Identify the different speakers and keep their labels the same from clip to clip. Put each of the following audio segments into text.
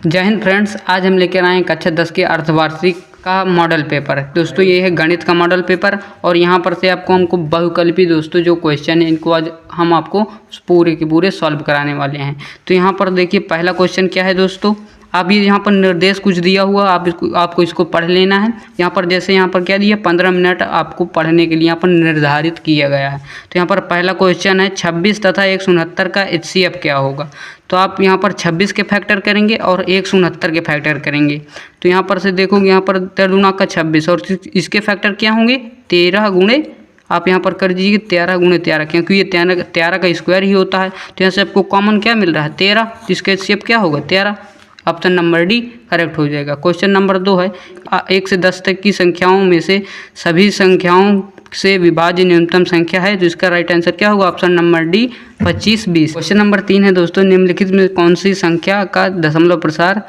Speaker 1: जय हिंद फ्रेंड्स, आज हम लेकर आए हैं कक्षा 10 के अर्धवार्षिक का मॉडल पेपर। दोस्तों ये है गणित का मॉडल पेपर और यहाँ पर से हमको बहुकल्पी दोस्तों जो क्वेश्चन है इनको आज हम आपको पूरे के पूरे सॉल्व कराने वाले हैं। तो यहाँ पर देखिए पहला क्वेश्चन क्या है दोस्तों, आप ये यहाँ पर निर्देश कुछ दिया हुआ आपको इसको पढ़ लेना है। यहाँ पर जैसे यहाँ पर क्या दिया 15 मिनट आपको पढ़ने के लिए यहाँ पर निर्धारित किया गया है। तो यहाँ पर पहला क्वेश्चन है 26 तथा 169 का HCF क्या होगा। तो आप यहाँ पर 26 के फैक्टर करेंगे और 169 के फैक्टर करेंगे। तो यहाँ पर से देखोगे यहाँ पर 13 दूना का 26 और इसके फैक्टर क्या होंगे 13 गुणे आप यहाँ पर कर दीजिए 13 गुणे 13, क्योंकि ये 13 का स्क्वायर ही होता है। तो यहाँ से आपको कॉमन क्या मिल रहा है 13, जिसका HCF क्या होगा 13। ऑप्शन नंबर डी करेक्ट हो जाएगा। क्वेश्चन नंबर 2 है 1 से 10 तक की संख्याओं में से सभी संख्याओं से विभाज्य न्यूनतम संख्या है, तो इसका राइट आंसर क्या होगा option number D 25 20। Question number 3 है दोस्तों, निम्नलिखित में कौन सी संख्या का दशमलव प्रसार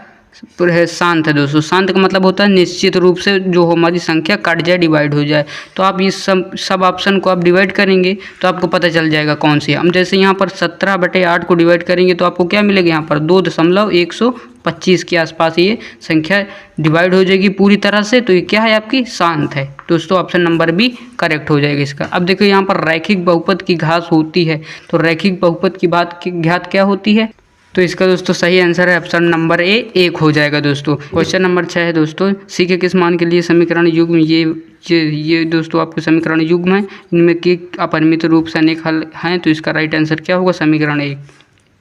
Speaker 1: शांत है। दोस्तों शांत का मतलब होता है निश्चित रूप से जो हमारी संख्या कट जाए डिवाइड हो जाए। तो आप इस सब ऑप्शन को आप डिवाइड करेंगे तो आपको पता चल जाएगा कौन सी। हम जैसे यहाँ पर 17/8 को डिवाइड करेंगे तो आपको क्या मिलेगा यहाँ पर 2.125 के आसपास ये संख्या डिवाइड हो जाएगी पूरी तरह से। तो ये क्या है आपकी शांत है। दोस्तों ऑप्शन नंबर बी करेक्ट हो जाएगा इसका। अब देखो यहाँ पर रैखिक बहुपद की घात होती है, तो रैखिक बहुपद की घात क्या होती है, तो इसका दोस्तों सही आंसर है ऑप्शन नंबर ए 1 हो जाएगा। दोस्तों क्वेश्चन नंबर 6 है दोस्तों, सी के किस मान के लिए समीकरण युग्म ये दोस्तों आपके समीकरण युग्म है, इनमें के अपरिमित रूप से अनेक हल हैं। तो इसका राइट आंसर क्या होगा समीकरण 1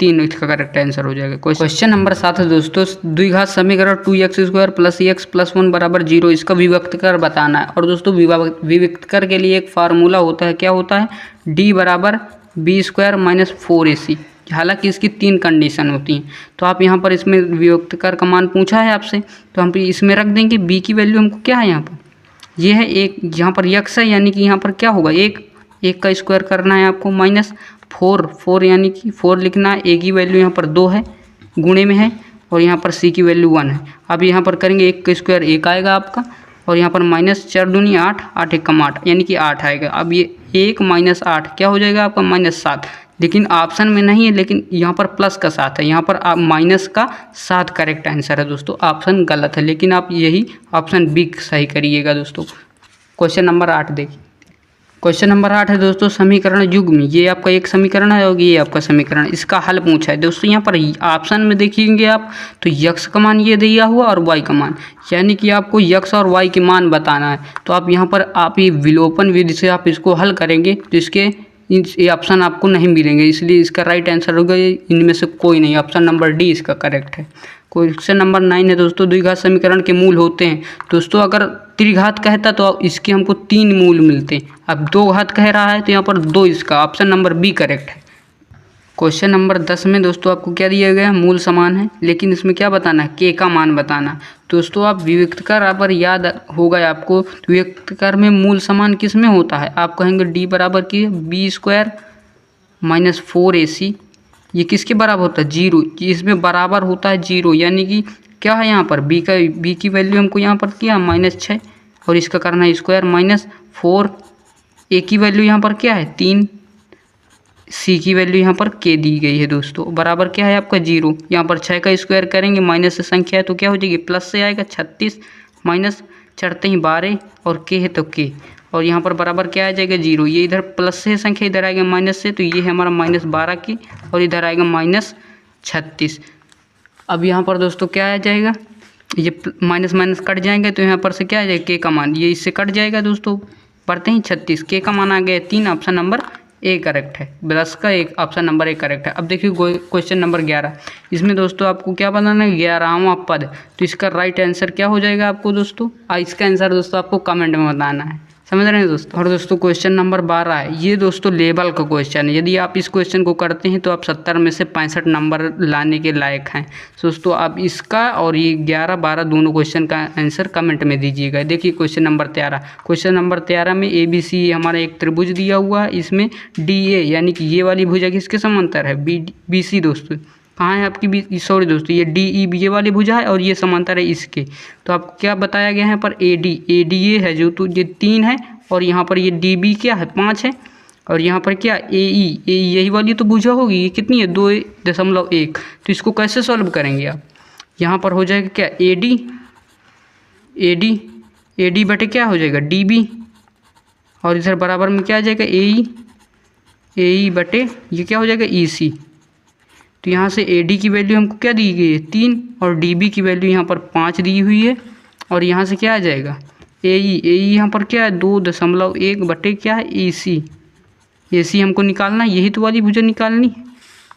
Speaker 1: 3 इसका करेक्ट आंसर हो जाएगा। क्वेश्चन नंबर 7 है दोस्तों, द्विघात समीकरण 2x² + x + 1 = 0 इसका विभक्तकर बताना है। और दोस्तों विभक्तकर के लिए एक फार्मूला होता है, क्या होता है d = b² - 4ac। हालांकि इसकी 3 कंडीशन होती हैं। तो आप यहाँ पर इसमें विभक्तकर का मान पूछा है आपसे, तो हम इसमें रख देंगे b की वैल्यू हमको क्या है यहाँ पर ये है 1, यहाँ पर x है यानी कि यहाँ पर क्या होगा 1 का स्क्वायर करना है आपको -4 यानी कि 4 लिखना है। a की वैल्यू यहाँ पर 2 है गुणे में है और यहाँ पर c की वैल्यू 1 है। अब यहाँ पर करेंगे 1 का स्क्वायर 1 आएगा आपका और यहाँ पर -4 दूनी 8 8 एकम 8 यानी कि 8 आएगा। अब ये 1 - 8 क्या हो जाएगा आपका -7, लेकिन ऑप्शन में नहीं है, लेकिन यहाँ पर प्लस का 7 है, यहाँ पर आप माइनस का 7 करेक्ट आंसर है। दोस्तों ऑप्शन गलत है, लेकिन आप यही ऑप्शन बी सही करिएगा। दोस्तों क्वेश्चन नंबर 8 देखिए। क्वेश्चन नंबर 8 है दोस्तों, समीकरण युग्म ये आपका एक समीकरण है और ये आपका समीकरण, इसका हल पूछा है। दोस्तों यहाँ पर ऑप्शन में देखिएंगे आप तो यक्स का मान ये दिया हुआ और वाई का मान, यानी कि आपको यक्स और वाई के मान बताना है। तो आप यहाँ पर आप ये विलोपन विधि से आप इसको हल करेंगे तो इसके ये ऑप्शन आपको नहीं मिलेंगे, इसलिए इसका राइट आंसर होगा इनमें से कोई नहीं, ऑप्शन नंबर डी इसका करेक्ट है। क्वेश्चन नंबर 9 है दोस्तों, द्विघात समीकरण के मूल होते हैं। दोस्तों अगर त्रिघात कहता तो इसके हमको 3 मूल मिलते हैं, अब 2 घात कह रहा है तो यहाँ पर 2 इसका ऑप्शन नंबर बी करेक्ट है। क्वेश्चन नंबर 10 में दोस्तों आपको क्या दिया गया मूल समान है, लेकिन इसमें क्या बताना है के का मान बताना। दोस्तों आप विभक्तकर पर याद होगा आपको, विभक्तकर में मूल समान किस में होता है, आप कहेंगे d बराबर की b² - 4ac, ये किसके बराबर होता है 0, इसमें बराबर होता है 0, यानी कि क्या है यहाँ पर b की वैल्यू हमको यहाँ पर किया -6 और इसका करना है स्क्वायर -4, a की वैल्यू यहाँ पर क्या है 3, c की वैल्यू यहाँ पर k दी गई है दोस्तों, बराबर क्या है आपका 0। यहाँ पर 6 का स्क्वायर करेंगे माइनस से संख्या है तो क्या हो जाएगी प्लस से आएगा 36 माइनस चढ़ते ही 12 और k है तो k, और यहाँ पर बराबर क्या आ जाएगा 0। ये इधर प्लस से संख्या इधर आएगा माइनस से, तो ये है हमारा -12 की और इधर आएगा -36। अब यहाँ पर दोस्तों क्या आ जाएगा, ये माइनस माइनस कट जाएंगे तो यहाँ पर से क्या आ जाएगा k का मान, ये इससे कट जाएगा दोस्तों, पढ़ते ही 36, k का मान आ गया 3, ऑप्शन नंबर ए करेक्ट है। 10 का एक ऑप्शन नंबर ए करेक्ट है। अब देखिए क्वेश्चन नंबर 11, इसमें दोस्तों आपको क्या बताना है 11वां पद, तो इसका राइट आंसर क्या हो जाएगा आपको दोस्तों, इसका आंसर दोस्तों आपको कमेंट में बताना है, समझ रहे हैं दोस्तों। और दोस्तों क्वेश्चन नंबर 12 है, ये दोस्तों लेवल का क्वेश्चन है, यदि आप इस क्वेश्चन को करते हैं तो आप 70 में से 65 नंबर लाने के लायक हैं। दोस्तों आप इसका और ये 11 12 दोनों क्वेश्चन का आंसर कमेंट में दीजिएगा। देखिए क्वेश्चन नंबर 13, क्वेश्चन नंबर 13 में ABC हमारा एक त्रिभुज दिया हुआ है, इसमें DA यानी कि ये वाली भुजा किसके समांतर है BC। दोस्तों कहाँ है आपकी सॉरी दोस्तों, ये DE ये वाली भुजा है और ये समांतर है इसके। तो आपको क्या बताया गया है पर ADA है जो, तो ये 3 है और यहाँ पर ये DB क्या है 5 है और यहाँ पर क्या AE यही वाली तो भुजा होगी, ये कितनी है 2.1। तो इसको कैसे सॉल्व करेंगे आप, यहाँ पर हो जाएगा क्या AD, AD, AD बटे क्या हो जाएगा DB, और इधर बराबर में क्या आ जाएगा AE, AE बटे ये क्या हो जाएगा EC। तो यहाँ से AD की वैल्यू हमको क्या दी गई है 3, और DB की वैल्यू यहाँ पर 5 दी हुई है, और यहाँ से क्या आ जाएगा AE, AE यहाँ पर क्या है 2.1 बटे क्या है AC, AC हमको निकालना है, यही तो वाली भुजा निकालनी है।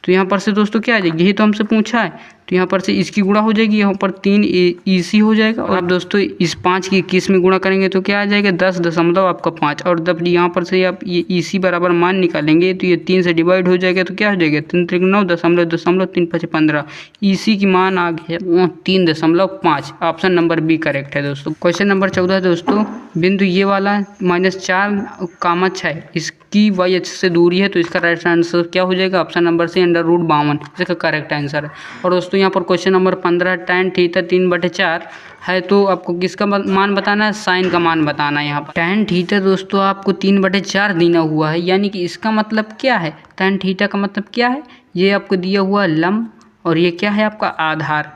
Speaker 1: तो यहाँ पर से दोस्तों क्या आ जाएगी, यही तो हमसे पूछा है, तो यहाँ पर से इसकी गुणा हो जाएगी, यहाँ पर 3 EC हो जाएगा, और आप दोस्तों इस 5 की 21 में गुणा करेंगे तो क्या आ जाएगा 10.5 और जब यहाँ पर से आप ये EC बराबर मान निकालेंगे तो ये 3 से डिवाइड हो जाएगा, तो क्या हो जाएगा 3×9.15 EC की मान आ गया 3.5। ऑप्शन नंबर बी करेक्ट है दोस्तों। क्वेश्चन नंबर 14 दोस्तों, बिंदु ये वाला -4, 6 इसकी y अक्ष से दूरी है, तो इसका राइट आंसर क्या हो जाएगा, ऑप्शन नंबर सी √52 इसका करेक्ट आंसर है। और दोस्तों यहाँ पर क्वेश्चन नंबर 15 tan थीटा 3/4 है, तो आपको किसका मान बताना है, साइन का मान बताना है। यहाँ पर tan थीटा दोस्तों आपको 3/4 देना हुआ है, यानी कि इसका मतलब क्या है, tan थीटा का मतलब क्या है, ये आपको दिया हुआ लंब और ये क्या है आपका आधार,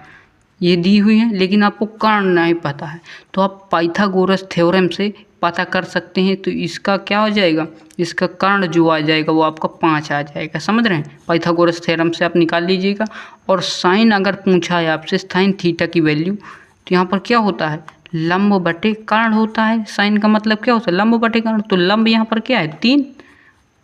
Speaker 1: ये दी हुई है, लेकिन आपको कर्ण नहीं पता है, तो आप पाइथागोरस थ्योरम से पता कर सकते हैं। तो इसका क्या हो जाएगा, इसका कर्ण जो आ जाएगा वो आपका 5 आ जाएगा, समझ रहे हैं, पाइथागोरस थ्योरम से आप निकाल लीजिएगा। और साइन अगर पूछा है आपसे साइन थीटा की वैल्यू, तो यहाँ पर क्या होता है लंब बटे कर्ण होता है, साइन का मतलब क्या होता है लंब बटे कर्ण, तो लंब यहाँ पर क्या है 3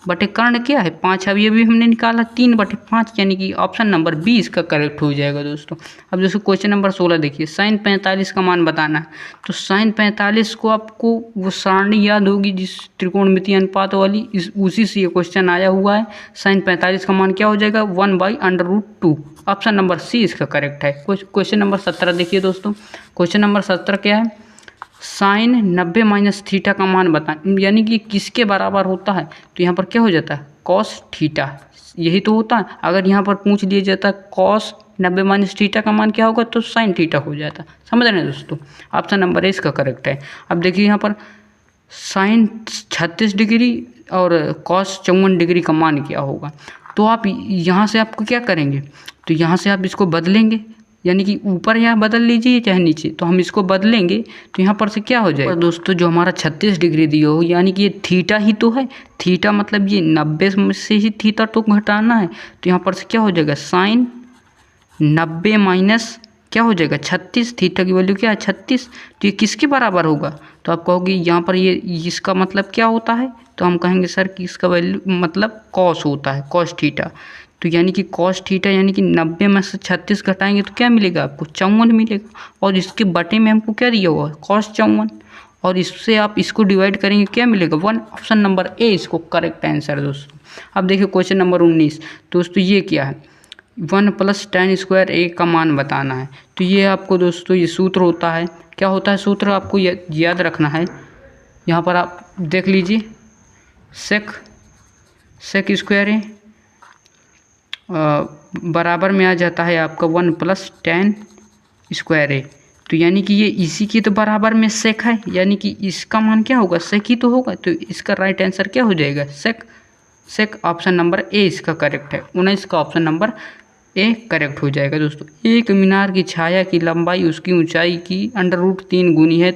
Speaker 1: बटे कर्ण क्या है 5, अभी हमने निकाला 3/5, यानी कि ऑप्शन नंबर बी इसका करेक्ट हो जाएगा दोस्तों। अब दोस्तों क्वेश्चन नंबर 16 देखिए, साइन 45 का मान बताना है। तो साइन 45 को आपको वो सारणी याद होगी जिस त्रिकोणमितीय अनुपात वाली, उसी से ये क्वेश्चन आया हुआ है। साइन 45 का मान क्या हो जाएगा 1/√2, ऑप्शन नंबर सी इसका करेक्ट है। क्वेश्चन नंबर 17 देखिए दोस्तों, क्वेश्चन नंबर 17 क्या है, साइन 90 - थीटा का मान बताएं, यानी कि किसके बराबर होता है, तो यहाँ पर क्या हो जाता है कॉस थीटा, यही तो होता है। अगर यहाँ पर पूछ लिया जाता है कॉस 90 - थीटा का मान क्या होगा, तो साइन थीटा हो जाता, समझ रहे हैं दोस्तों, ऑप्शन नंबर ए इसका करेक्ट है। अब देखिए यहाँ पर साइन 36 डिग्री और कॉस 54 डिग्री का मान क्या होगा, तो आप यहाँ से आपको क्या करेंगे, तो यहाँ से आप इसको बदलेंगे, यानी कि ऊपर यहाँ बदल लीजिए चाहे नीचे, तो हम इसको बदलेंगे तो यहाँ पर से क्या हो जाएगा दोस्तों, जो हमारा 36 डिग्री दिया हो, यानी कि ये थीटा ही तो है, थीटा मतलब ये 90 से ही थीटा तो घटाना है, तो यहाँ पर से क्या हो जाएगा साइन 90 माइनस क्या हो जाएगा 36, थीटा की वैल्यू क्या है 36, तो ये किसके बराबर होगा, तो आप कहोगे यहाँ पर ये इसका मतलब क्या होता है, तो हम कहेंगे सर कि इसका वैल्यू मतलब कॉस होता है, कॉस थीटा। तो यानी कि कॉस थीटा यानी कि 90 में से 36 घटाएंगे तो क्या मिलेगा आपको 54 मिलेगा, और इसके बटे में हमको क्या दिया हुआ है कॉस 54, और इससे आप इसको डिवाइड करेंगे क्या मिलेगा 1, ऑप्शन नंबर ए इसको करेक्ट आंसर है दोस्तों। अब देखिए क्वेश्चन नंबर 19 दोस्तों, ये क्या है 1 + tan² a का मान बताना है। तो ये आपको दोस्तों ये सूत्र होता है, क्या होता है सूत्र आपको याद रखना है, यहाँ पर आप देख लीजिए sec² a बराबर में आ जाता है आपका 1 + tan² a, तो यानी कि ये इसी के तो बराबर में सेक है, यानी कि इसका मान क्या होगा सेक ही तो होगा, तो इसका राइट आंसर क्या हो जाएगा सेक, ऑप्शन नंबर ए इसका करेक्ट है। 19 का ऑप्शन नंबर ए करेक्ट हो जाएगा दोस्तों। एक मीनार की छाया की लंबाई उसकी ऊंचाई की √3 गुनी है,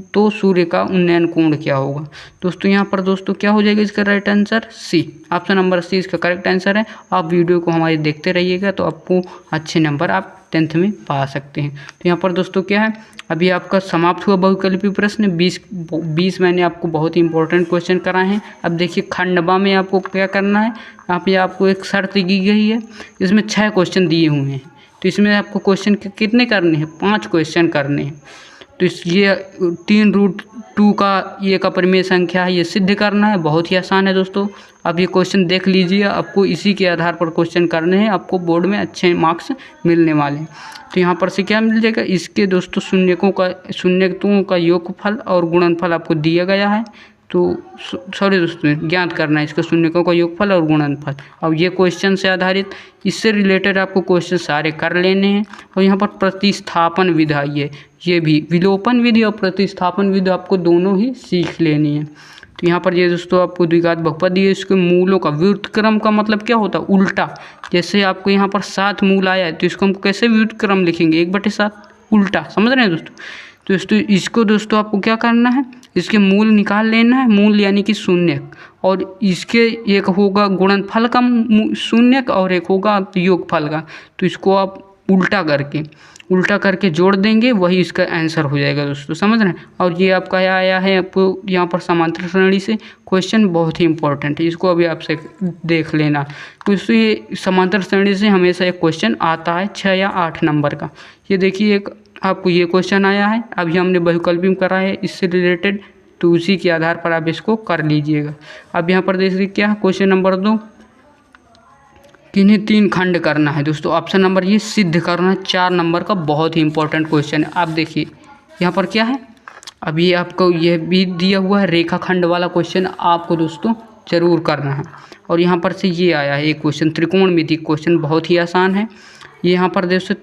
Speaker 1: तो सूर्य का उन्नयन कोण क्या होगा, दोस्तों यहाँ पर दोस्तों क्या हो जाएगा इसका right answer C, option number C इसका करेक्ट आंसर है। आप वीडियो को हमारे देखते रहिएगा तो आपको अच्छे नंबर आप 10th में पा सकते हैं। तो यहाँ पर दोस्तों क्या है, अभी आपका समाप्त हुआ बहुविकल्पीय प्रश्न 20 मैंने आपको बहुत ही इंपॉर्टेंट क्वेश्चन कराए हैं। अब देखिए खंड ब में आपको क्या करना है, यहाँ पे आपको एक शर्त दी गई है, इसमें 6 क्वेश्चन दिए हुए हैं, तो इसमें आपको क्वेश्चन कितने करने हैं 5 क्वेश्चन करने हैं। तो ये 3√2 का ये का परिमेय संख्या है, ये सिद्ध करना है, बहुत ही आसान है दोस्तों। अब ये क्वेश्चन देख लीजिए, आपको इसी के आधार पर क्वेश्चन करने हैं, आपको बोर्ड में अच्छे मार्क्स मिलने वाले हैं। तो यहाँ पर से क्या मिल जाएगा, इसके दोस्तों शून्यकों का योगफल और गुणनफल आपको दिया गया है, तो सॉरी दोस्तों ज्ञात करना है इसका शून्यकों का योगफल और गुणनफल। अब ये क्वेश्चन से आधारित इससे रिलेटेड आपको क्वेश्चन सारे कर लेने हैं। और यहाँ पर प्रतिस्थापन विधा ये भी विलोपन विधि और प्रतिस्थापन विधि आपको दोनों ही सीख लेनी है। तो यहाँ पर ये दोस्तों आपको द्विघात बहुपद दिए, इसके मूलों का व्युत्क्रम का मतलब क्या होता है, उल्टा। जैसे आपको यहाँ पर 7 मूल आया है तो इसको हम कैसे व्युत्क्रम लिखेंगे, 1/7 उल्टा, समझ रहे हैं दोस्तों। तो दोस्तों इसको दोस्तों आपको क्या करना है, इसके मूल निकाल लेना है, मूल यानी कि शून्य, और इसके एक होगा गुणनफल का शून्य और एक होगा योगफल का। तो इसको आप उल्टा करके जोड़ देंगे, वही इसका आंसर हो जाएगा दोस्तों, समझ रहे हैं। और ये आपका आया है आपको यहाँ पर समांतर श्रेणी से क्वेश्चन, बहुत ही इंपॉर्टेंट है, इसको अभी आपसे देख लेना। तो इससे समांतर श्रेणी से हमेशा एक क्वेश्चन आता है 6 या 8 नंबर का। ये देखिए एक आपको ये क्वेश्चन आया है, अभी हमने बहुकल्पी करा है इससे रिलेटेड, तो उसी के आधार पर आप इसको कर लीजिएगा। अब यहाँ पर देखिए क्या क्वेश्चन नंबर 2, किन्हीं 3 खंड करना है दोस्तों। ऑप्शन नंबर ये सिद्ध करना है, 4 नंबर का बहुत ही इंपॉर्टेंट क्वेश्चन है। आप देखिए यहाँ पर क्या है, अभी आपको यह भी दिया हुआ है रेखाखंड वाला क्वेश्चन, आपको दोस्तों जरूर करना है। और यहाँ पर से ये आया है एक क्वेश्चन, त्रिकोणमिति क्वेश्चन, बहुत ही आसान है। ये यहाँ पर दोस्तों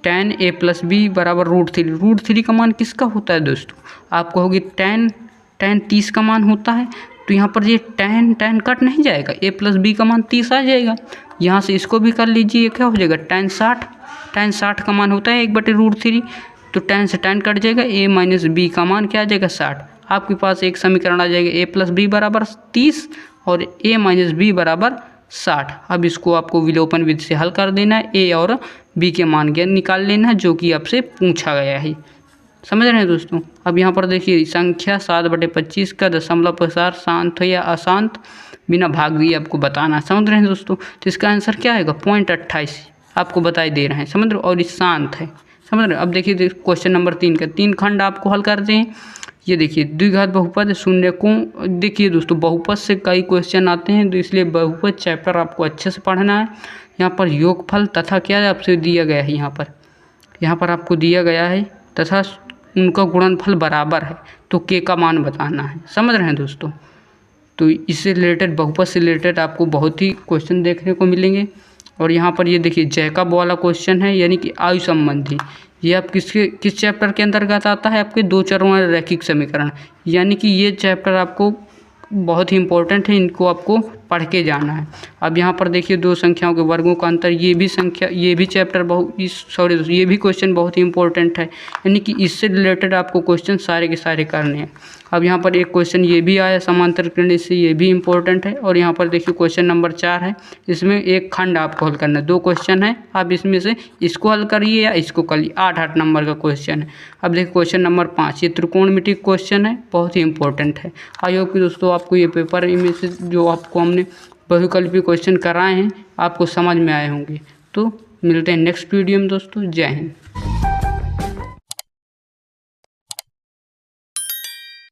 Speaker 1: tan a + b = √3 का मान किसका होता है दोस्तों, आपको होगी tan 30 का मान होता है। तो यहाँ पर ये tan कट नहीं जाएगा, a + b का मान 30 आ जाएगा। यहाँ से इसको भी कर लीजिए, क्या हो जाएगा tan 60 का मान होता है 1/√3। तो tan से tan कट जाएगा, a - b का मान क्या आ जाएगा 60। आपके पास एक समीकरण आ जाएगा a + b = 30 और a - b = 60। अब इसको आपको विलोपन विधि से हल कर देना है, a और b के मान ज्ञान निकाल लेना है, जो कि आपसे पूछा गया है, समझ रहे हैं दोस्तों। अब यहाँ पर देखिए संख्या 7/25 का दशमलव प्रसार शांत हो या अशांत बिना भाग दिए आपको बताना, समझ रहे हैं दोस्तों। तो इसका आंसर क्या आएगा 0.28 आपको बताई दे रहे हैं, समझ रहे हो, और ये शांत है, समझ रहे हो। अब देखिए क्वेश्चन नंबर 3 का 3 खंड आपको हल करते हैं। ये देखिए द्विघात बहुपद शून्य को, देखिए दोस्तों बहुपद से कई क्वेश्चन आते हैं, तो इसलिए बहुपद चैप्टर आपको अच्छे से पढ़ना है। यहाँ पर योगफल तथा क्या आपसे दिया गया है, यहाँ पर आपको दिया गया है तथा उनका गुणनफल बराबर है, तो के का मान बताना है, समझ रहे हैं दोस्तों। तो इससे रिलेटेड बहुपद से रिलेटेड आपको बहुत ही क्वेश्चन देखने को मिलेंगे। और यहाँ पर ये देखिए जैकब वाला क्वेश्चन है, यानी कि आयु संबंधी, ये आप किस चैप्टर के अंतर्गत आता है, आपके 2 चरों वाले रैखिक समीकरण, यानी कि ये चैप्टर आपको बहुत ही इंपॉर्टेंट है, इनको आपको पढ़ के जाना है। अब यहाँ पर देखिए 2 संख्याओं के वर्गों का अंतर, ये भी चैप्टर ये भी क्वेश्चन बहुत ही इंपॉर्टेंट है, यानी कि इससे रिलेटेड आपको क्वेश्चन सारे के सारे करने हैं। अब यहाँ पर एक क्वेश्चन ये भी आया समांतर श्रेणी से, ये भी इंपॉर्टेंट है। और यहाँ पर देखिए क्वेश्चन नंबर 4 है, इसमें एक खंड आपको हल करना है, 2 क्वेश्चन है, आप इसमें से इसको हल करिए या इसको करिए, 8 नंबर का क्वेश्चन है। अब देखिए क्वेश्चन नंबर 5, ये त्रिकोणमिति क्वेश्चन है, बहुत ही इंपॉर्टेंट है। आई होप कि दोस्तों आपको ये पेपर में से जो आपको हमने बहुकल्पी क्वेश्चन कराए हैं आपको समझ में आए होंगे। तो मिलते हैं नेक्स्ट वीडियो में दोस्तों, जय हिंद।